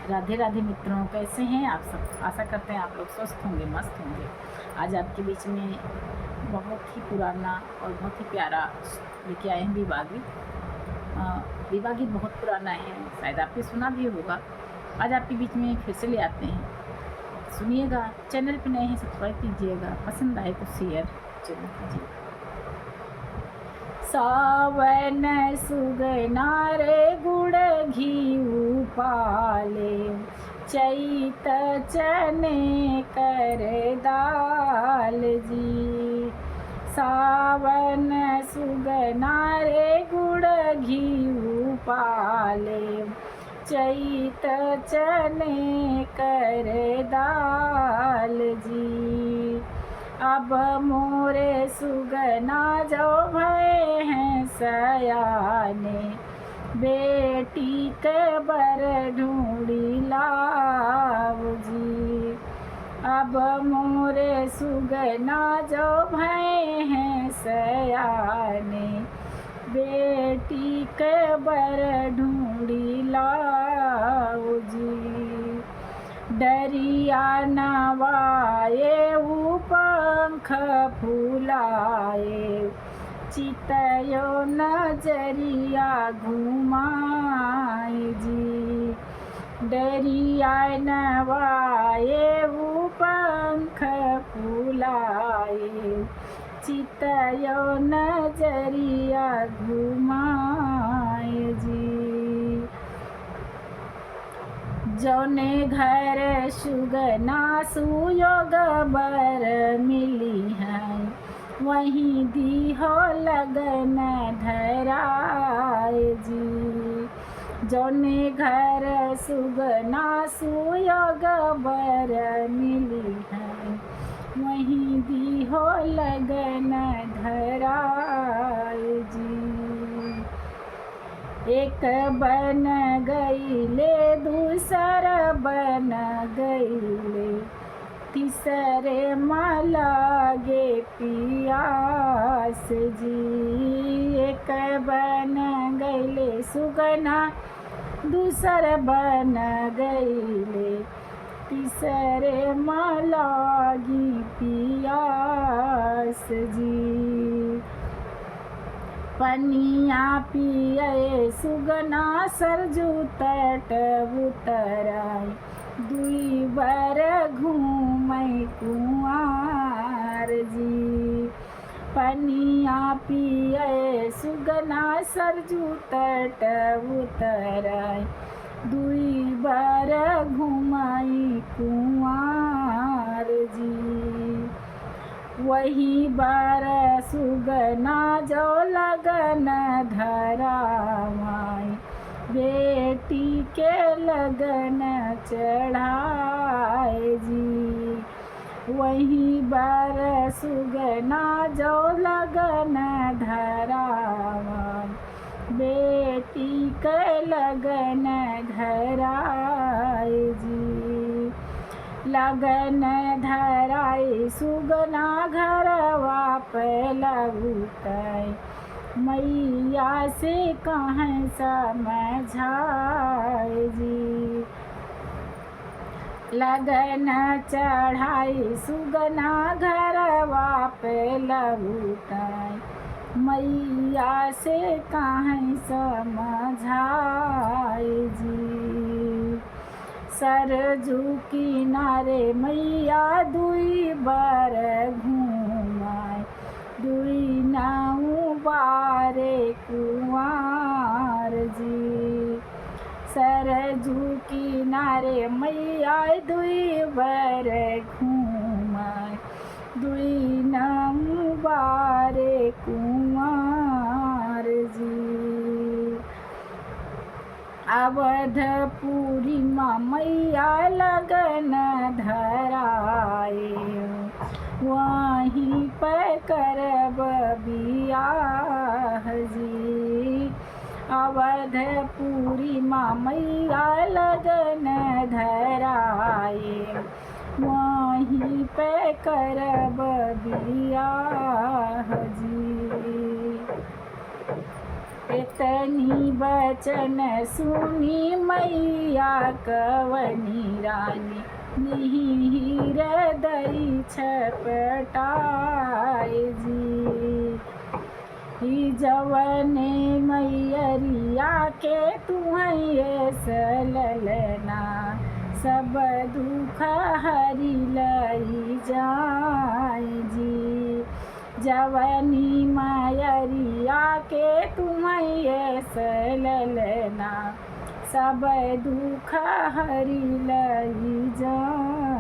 राधे राधे मित्रों, कैसे हैं आप सब। आशा करते हैं आप लोग स्वस्थ होंगे, मस्त होंगे। आज आपके बीच में बहुत ही पुराना और बहुत ही प्यारा लेके आए हैं विवाह गीत। विवाह गीत बहुत पुराना है, शायद आपने सुना भी होगा। आज आपके बीच में फिर से ले आते हैं, सुनिएगा। चैनल पे नए हैं सब्सक्राइब कीजिएगा, पसंद आए तो शेयर जरूर कीजिएगा। सावन सुगना रे गुड़ घी पाले, चैत चने कर दाल जी। सावन सुगना रे गुड़ घी पाले, चैत चने कर दाल जी। अब मोरे सुगना जो भय हैं सयाने, बेटी के बर ढूंढी लाव जी। अब मोरे सुगना जो भय हैं सयाने, बेटी के बर ढूंढी लाव जी। डरिया नवाए पंख फूलाए, चितयो नजरिया घुमाए जी। डरिया नवाए पंख फूलाए, चितयो नजरिया घुमाए जी। जौने घर सुगना सुयोग बर मिली है, वहीं दी हो लगन धराए जी। जौने घर सुगना सुयोग बर मिली है, वहीं दी हो लगन धराए जी। एक बन गईले दूसर बन गईले, तीसरे मलागे पियास जी। एक बन गईले सुगना, दूसर बन गईले, तीसरे मलागी पियास जी। पनिया पिए सुगना सरजू तट उतराई, दुई बर घूमई कुआर जी। पनिया पिए सुगना सरजू तट उतराई, दुई बर घूमई कुआर जी। वही बार सुगना जो लगन धरावाई, बेटी के लगन चढ़ाए जी। वही बार सुगना जो लगन धरावाई, बेटी के लगन धराए जी। लगन धराई सुगना घरवा पे लगुताई, मैया से कहें समझाए जी। लगन चढ़ाई सुगना घरवा पे लगुताई, मैया से कहें समझाए जी। सरजू किनारे मैया दुई बार घूमाए, दुई नाऊ बारे कुआर जी। सरजू किनारे मैया दुई बार घूमाए, दुई नाऊ बारे कुआर जी। अवधपुरी मैया लगन धराए, वहीं पे करब बियाह जी। अवधपुरी मैया लगन धराए, वहीं पे करब बियाह जी। इतनी बचन सुनी मैया कवनी रानी नहीं हृदय छपटाए जी। ही जवने मैयरिया के तुम्हें सललना सब दुख हरि लई जाए जी। जवनी मैयरिया के तुम्हें सललना सब दुख हरि लई जाए।